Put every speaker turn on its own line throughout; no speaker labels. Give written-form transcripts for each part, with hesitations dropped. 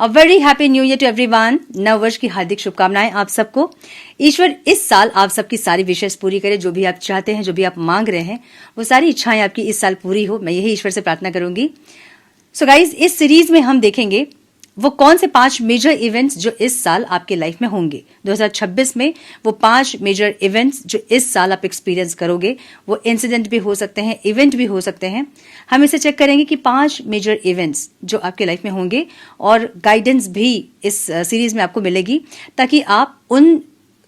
A very happy new year to everyone. नव वर्ष की हार्दिक शुभकामनाएं आप सबको। ईश्वर इस साल आप सबकी सारी विशेष पूरी करे। जो भी आप चाहते हैं, जो भी आप मांग रहे हैं, वो सारी इच्छाएं आपकी इस साल पूरी हो, मैं यही ईश्वर से प्रार्थना करूंगी। सो गाइज, इस सीरीज में हम देखेंगे वो कौन से 5 मेजर इवेंट्स जो इस साल आपके लाइफ में होंगे। 2026 में वो 5 मेजर इवेंट्स जो इस साल आप एक्सपीरियंस करोगे, वो इंसिडेंट भी हो सकते हैं, इवेंट भी हो सकते हैं। हम इसे चेक करेंगे कि 5 मेजर इवेंट्स जो आपके लाइफ में होंगे, और गाइडेंस भी इस सीरीज में आपको मिलेगी, ताकि आप उन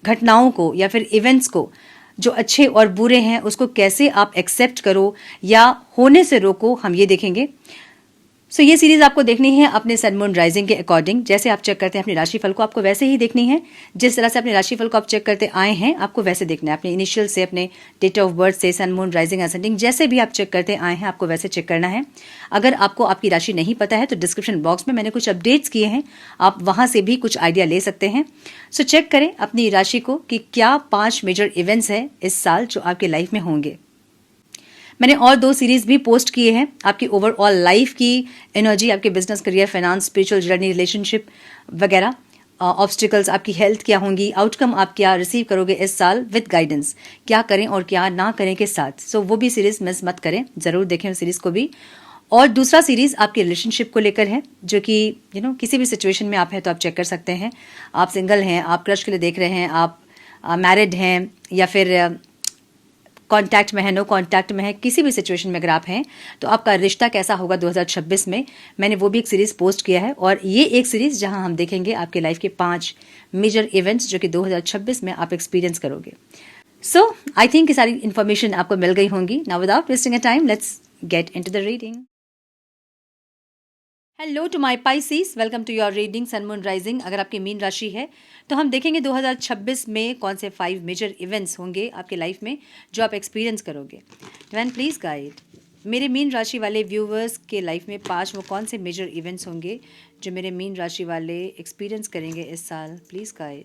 घटनाओं को या फिर इवेंट्स को जो अच्छे और बुरे हैं उसको कैसे आप एक्सेप्ट करो या होने से रोको, हम ये देखेंगे। सो ये सीरीज आपको देखनी है अपने सन मून राइजिंग के अकॉर्डिंग। जैसे आप चेक करते हैं अपनी राशिफल को, आपको वैसे ही देखनी है। जिस तरह से अपने राशिफल को आप चेक करते आए हैं, आपको वैसे देखना है। अपने इनिशियल से, अपने डेट ऑफ बर्थ से, सन मून राइजिंग असेंडिंग, जैसे भी आप चेक करते आए हैं, आपको वैसे चेक करना है। अगर आपको आपकी राशि नहीं पता है तो डिस्क्रिप्शन बॉक्स में मैंने कुछ अपडेट्स किए हैं, आप वहां से भी कुछ आइडिया ले सकते हैं। सो चेक करें अपनी राशि को कि क्या 5 मेजर इवेंट्स हैं इस साल जो आपके लाइफ में होंगे। मैंने और 2 सीरीज भी पोस्ट किए हैं आपकी ओवरऑल लाइफ की एनर्जी, आपके business, career, finance, spiritual journey, relationship वगैरह, ऑब्स्टिकल्स, आपकी हेल्थ क्या होंगी, आउटकम आप क्या रिसीव करोगे इस साल विद गाइडेंस, क्या करें और क्या ना करें के साथ। सो वो भी सीरीज मिस मत करें, जरूर देखें उस सीरीज को भी। और दूसरा सीरीज आपके रिलेशनशिप को लेकर है, जो कि किसी भी सिचुएशन में आप हैं तो आप चेक कर सकते हैं। आप सिंगल हैं, आप क्रश के लिए देख रहे हैं, आप मैरिड हैं, या फिर कांटेक्ट में है, नो कांटेक्ट में है, किसी भी सिचुएशन में अगर आप हैं तो आपका रिश्ता कैसा होगा 2026 में, मैंने वो भी एक सीरीज पोस्ट किया है। और ये एक सीरीज जहां हम देखेंगे आपके लाइफ के 5 मेजर इवेंट्स जो कि 2026 में आप एक्सपीरियंस करोगे। सो आई थिंक ये सारी इन्फॉर्मेशन आपको मिल गई होंगी। Now without wasting a time, let's get into the reading. Hello to my Pisces, welcome to your reading sun moon rising. अगर आपकी मीन राशि है तो हम देखेंगे 2026 में कौन से 5 मेजर इवेंट्स होंगे आपके लाइफ में जो आप एक्सपीरियंस करोगे। डिवाइन प्लीज गाइड मेरे मीन राशि वाले व्यूवर्स के लाइफ में 5 वो कौन से मेजर इवेंट्स होंगे जो मेरे मीन राशि वाले एक्सपीरियंस करेंगे इस साल। Please guide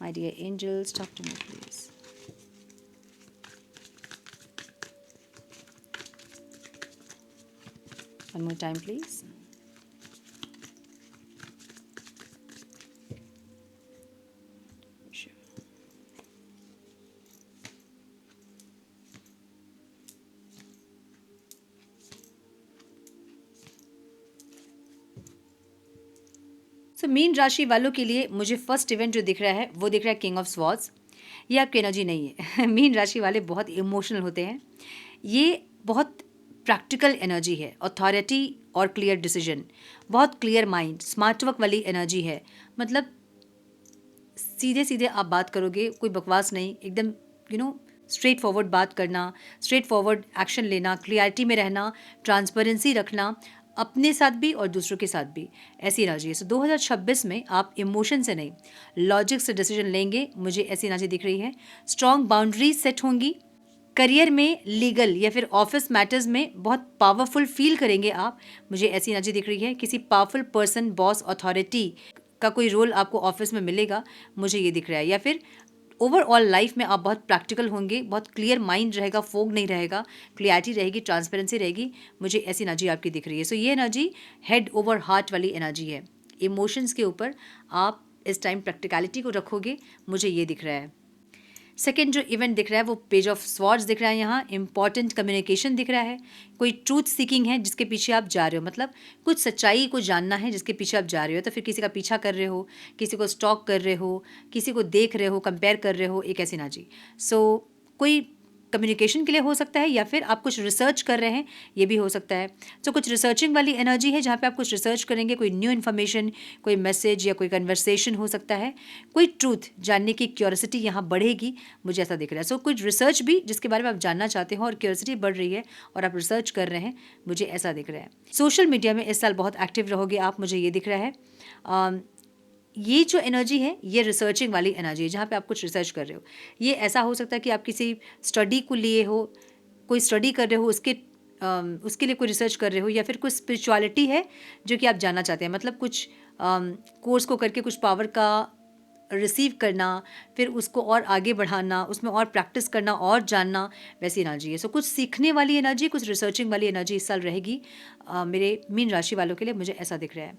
my dear angels, talk to me please. One more time, please. Sure. So, मीन राशि वालों के लिए मुझे फर्स्ट इवेंट जो दिख रहा है वो दिख रहा है किंग ऑफ स्वॉर्ड्स। ये आपकी एनर्जी नहीं है। मीन राशि वाले बहुत इमोशनल होते हैं, ये बहुत प्रैक्टिकल एनर्जी है, अथॉरिटी और क्लियर डिसीजन, बहुत क्लियर माइंड, स्मार्ट वर्क वाली एनर्जी है। मतलब सीधे सीधे आप बात करोगे, कोई बकवास नहीं, एकदम स्ट्रेट फॉरवर्ड बात करना, स्ट्रेट फॉरवर्ड एक्शन लेना, क्लियरिटी में रहना, ट्रांसपेरेंसी रखना, अपने साथ भी और दूसरों के साथ भी, ऐसी एनर्जी है। सो 2026 में आप इमोशन से नहीं, लॉजिक से डिसीजन लेंगे, मुझे ऐसी एनर्जी दिख रही है। स्ट्रॉन्ग बाउंड्रीज सेट होंगी। करियर में, लीगल या फिर ऑफिस मैटर्स में बहुत पावरफुल फील करेंगे आप, मुझे ऐसी एनर्जी दिख रही है। किसी पावरफुल पर्सन, बॉस, अथॉरिटी का कोई रोल आपको ऑफिस में मिलेगा, मुझे ये दिख रहा है। या फिर ओवरऑल लाइफ में आप बहुत प्रैक्टिकल होंगे, बहुत क्लियर माइंड रहेगा, फोग नहीं रहेगा, क्लियरिटी रहेगी, ट्रांसपेरेंसी रहेगी, मुझे ऐसी एनर्जी आपकी दिख रही है। सो ये एनर्जी हेड ओवर हार्ट वाली एनर्जी है। इमोशंस के ऊपर आप इस टाइम प्रैक्टिकलिटी को रखोगे, मुझे ये दिख रहा है। सेकेंड जो इवेंट दिख रहा है वो पेज ऑफ स्वॉर्ड्स दिख रहा है। यहाँ इंपॉर्टेंट कम्युनिकेशन दिख रहा है, कोई ट्रूथ सीकिंग है जिसके पीछे आप जा रहे हो, मतलब कुछ सच्चाई को जानना है जिसके पीछे आप जा रहे हो। तो फिर किसी का पीछा कर रहे हो, किसी को स्टॉक कर रहे हो, किसी को देख रहे हो, कंपेयर कर रहे हो, एक ऐसी एनर्जी। सो कोई कम्युनिकेशन के लिए हो सकता है, या फिर आप कुछ रिसर्च कर रहे हैं, ये भी हो सकता है। तो कुछ रिसर्चिंग वाली एनर्जी है जहाँ पे आप कुछ रिसर्च करेंगे, कोई न्यू इन्फॉर्मेशन, कोई मैसेज या कोई कन्वर्सेशन हो सकता है, कोई ट्रूथ जानने की क्यूरियोसिटी यहाँ बढ़ेगी, मुझे ऐसा दिख रहा है। सो कुछ रिसर्च भी जिसके बारे में आप जानना चाहते हो और क्यूरियोसिटी बढ़ रही है और आप रिसर्च कर रहे हैं, मुझे ऐसा दिख रहा है। सोशल मीडिया में इस साल बहुत एक्टिव रहोगे आप, मुझे ये दिख रहा है। ये जो एनर्जी है ये रिसर्चिंग वाली एनर्जी है, जहाँ पे आप कुछ रिसर्च कर रहे हो। ये ऐसा हो सकता है कि आप किसी स्टडी को लिए हो, कोई स्टडी कर रहे हो, उसके लिए कोई रिसर्च कर रहे हो, या फिर कुछ स्पिरिचुअलिटी है जो कि आप जानना चाहते हैं, मतलब कुछ कोर्स को करके कुछ पावर का रिसीव करना, फिर उसको और आगे बढ़ाना, उसमें और प्रैक्टिस करना और जानना, वैसी एनर्जी है। सो कुछ सीखने वाली एनर्जी, कुछ रिसर्चिंग वाली एनर्जी इस साल रहेगी मेरे मीन राशि वालों के लिए, मुझे ऐसा दिख रहा है।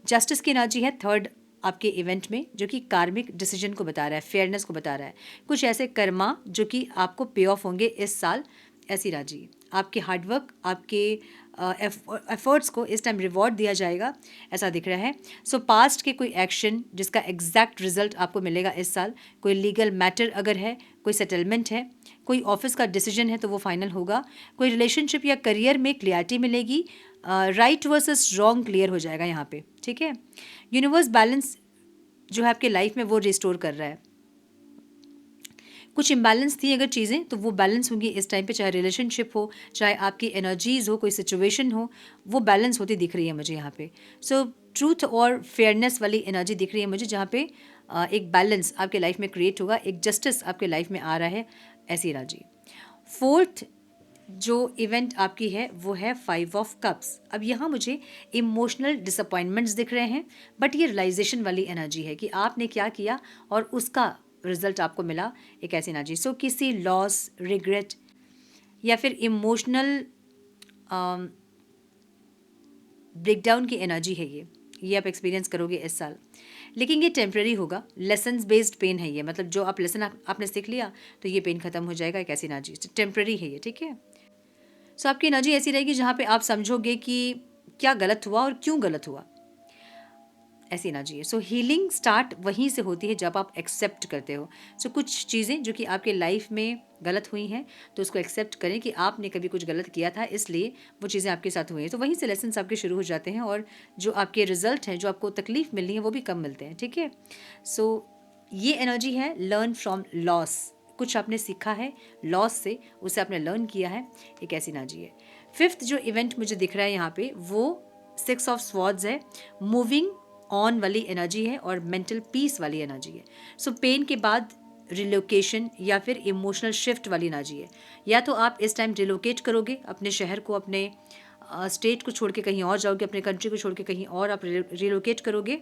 जस्टिस की एनर्जी है थर्ड आपके इवेंट में, जो कि कार्मिक डिसीजन को बता रहा है, फेयरनेस को बता रहा है। कुछ ऐसे कर्मा जो कि आपको पे ऑफ होंगे इस साल, ऐसी एनर्जी। आपके हार्डवर्क, आपके एफर्ट्स को इस टाइम रिवॉर्ड दिया जाएगा, ऐसा दिख रहा है। सो पास्ट के कोई एक्शन जिसका एग्जैक्ट रिजल्ट आपको मिलेगा इस साल, कोई लीगल मैटर अगर है, कोई सेटलमेंट है, कोई ऑफिस का डिसीजन है तो वो फाइनल होगा। कोई रिलेशनशिप या करियर में क्लियरिटी मिलेगी, राइट वर्सेस रॉन्ग क्लियर हो जाएगा यहाँ पे, ठीक है। यूनिवर्स बैलेंस जो है आपके लाइफ में वो रिस्टोर कर रहा है। कुछ इम्बैलेंस थी अगर चीज़ें, तो वो बैलेंस होंगी इस टाइम पे, चाहे रिलेशनशिप हो, चाहे आपकी एनर्जीज हो, कोई सिचुएशन हो, वो बैलेंस होती दिख रही है मुझे यहाँ पे। सो ट्रूथ और फेयरनेस वाली एनर्जी दिख रही है मुझे, जहाँ पे एक बैलेंस आपके लाइफ में क्रिएट होगा, एक जस्टिस आपके लाइफ में आ रहा है, ऐसी एनर्जी। फोर्थ जो इवेंट आपकी है वो है 5 ऑफ कप्स। अब यहाँ मुझे इमोशनल डिसअपॉइंटमेंट्स दिख रहे हैं, बट ये रियलाइजेशन वाली एनर्जी है कि आपने क्या किया और उसका रिजल्ट आपको मिला, एक ऐसी एनर्जी। सो किसी लॉस, रिग्रेट या फिर इमोशनल ब्रेकडाउन की एनर्जी है ये आप एक्सपीरियंस करोगे इस साल, लेकिन ये टेम्प्रेरी होगा। लेसन्स बेस्ड पेन है ये, मतलब जो आप लेसन आपने सीख लिया तो ये पेन खत्म हो जाएगा, एक ऐसी एनर्जी, टेम्प्रेरी है ये, ठीक है। सो आपकी एनर्जी ऐसी रहेगी जहाँ पे आप समझोगे कि क्या गलत हुआ और क्यों गलत हुआ, ऐसी एनर्जी है। सो हीलिंग स्टार्ट वहीं से होती है जब आप एक्सेप्ट करते हो। सो कुछ चीज़ें जो कि आपके लाइफ में गलत हुई हैं तो उसको एक्सेप्ट करें कि आपने कभी कुछ गलत किया था, इसलिए वो चीज़ें आपके साथ हुई हैं। तो वहीं से लेसन्स आपके शुरू हो जाते हैं और जो आपके रिजल्ट हैं, जो आपको तकलीफ मिलनी है, वो भी कम मिलते हैं, ठीक है। सो ये एनर्जी है लर्न फ्रॉम लॉस। कुछ आपने सीखा है लॉस से, उसे आपने लर्न किया है, एक ऐसी एनर्जी है। फिफ्थ जो इवेंट मुझे दिख रहा है यहाँ पे वो 6 ऑफ स्वॉर्ड्स है, मूविंग ऑन वाली एनर्जी है और मेंटल पीस वाली एनर्जी है। सो पेन के बाद रिलोकेशन या फिर इमोशनल शिफ्ट वाली एनर्जी है। या तो आप इस टाइम रिलोकेट करोगे अपने शहर को, अपने स्टेट को छोड़ के कहीं और जाओगे, अपने कंट्री को छोड़ के कहीं और आप रिलोकेट करोगे,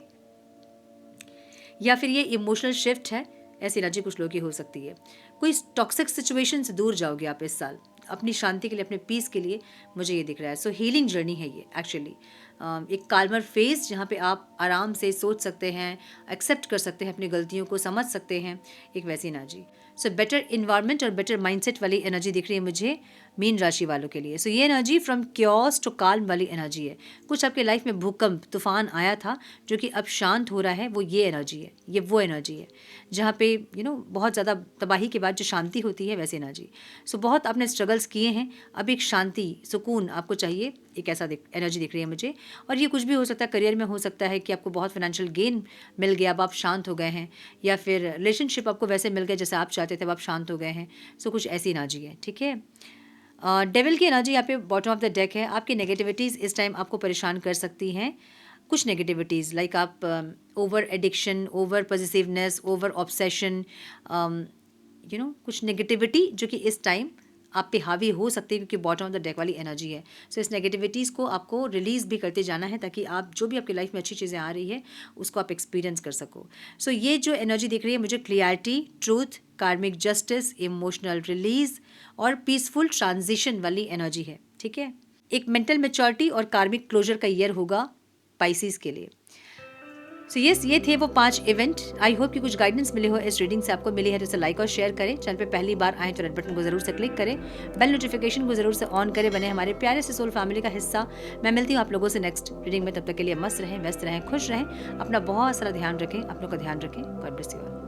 या फिर ये इमोशनल शिफ्ट है, ऐसी एनर्जी कुछ लोगों की हो सकती है। कोई टॉक्सिक सिचुएशन से दूर जाओगे आप इस साल, अपनी शांति के लिए, अपने पीस के लिए, मुझे ये दिख रहा है। सो हीलिंग जर्नी है ये एक्चुअली, एक काल्मर फेज जहाँ पे आप आराम से सोच सकते हैं, एक्सेप्ट कर सकते हैं अपनी गलतियों को, समझ सकते हैं, एक वैसी एनर्जी। सो बेटर इन्वायरमेंट और बेटर माइंडसेट वाली एनर्जी दिख रही है मुझे मीन राशि वालों के लिए। सो ये energy from chaos to calm वाली एनर्जी है। कुछ आपके लाइफ में भूकंप, तूफान आया था जो कि अब शांत हो रहा है, वो ये एनर्जी है, ये वो एनर्जी है जहाँ पे बहुत ज़्यादा तबाही के बाद जो शांति होती है, वैसी एनर्जी। सो बहुत आपने स्ट्रगल्स किए हैं, अब एक शांति, सुकून आपको चाहिए, एक ऐसा एनर्जी दिख रही है मुझे। और ये कुछ भी हो सकता है, करियर में हो सकता है कि आपको बहुत फाइनेंशियल गेन मिल गया, अब आप शांत हो गए हैं, या फिर रिलेशनशिप आपको वैसे मिल गया जैसे आप चाहते थे, अब आप शांत हो गए हैं। सो कुछ ऐसी एनर्जी है, ठीक है। डेविल की एनर्जी यहाँ पे बॉटम ऑफ द डेक है। आपकी नेगेटिविटीज़ इस टाइम आपको परेशान कर सकती हैं। कुछ नेगेटिविटीज़ लाइक आप over addiction, over positiveness, over obsession, कुछ नेगेटिविटी जो कि इस टाइम आप पे हावी हो सकती है, क्योंकि बॉटम ऑफ द डेक वाली एनर्जी है। सो इस नेगेटिविटीज़ को आपको रिलीज़ भी करते जाना है, ताकि आप जो भी आपकी लाइफ में अच्छी चीज़ें आ रही है उसको आप एक्सपीरियंस कर सको। सो ये जो एनर्जी दिख रही है मुझे, क्लियरिटी, ट्रूथ, कार्मिक जस्टिस, इमोशनल रिलीज और पीसफुल ट्रांजिशन वाली एनर्जी है, ठीक है। एक मेंटल मैच्योरिटी और कार्मिक क्लोजर का ईयर होगा पाइसिस के लिए। सो यस, ये थे वो 5 इवेंट। आई होप कि कुछ गाइडेंस मिले हो इस रीडिंग से, आपको मिली है तो इसे लाइक और शेयर करें। चैनल पे पहली बार आए तो रेड बटन को जरूर से क्लिक करें, बेल नोटिफिकेशन को जरूर से ऑन करें, बने हमारे प्यारे से सोल फैमिली का हिस्सा। मैं मिलती हूँ आप लोगों से नेक्स्ट रीडिंग में, तब तक के लिए मस्त रहें, व्यस्त रहें, खुश रहें, अपना बहुत सारा ध्यान रखें, अपनों का ध्यान रखें। God bless you all.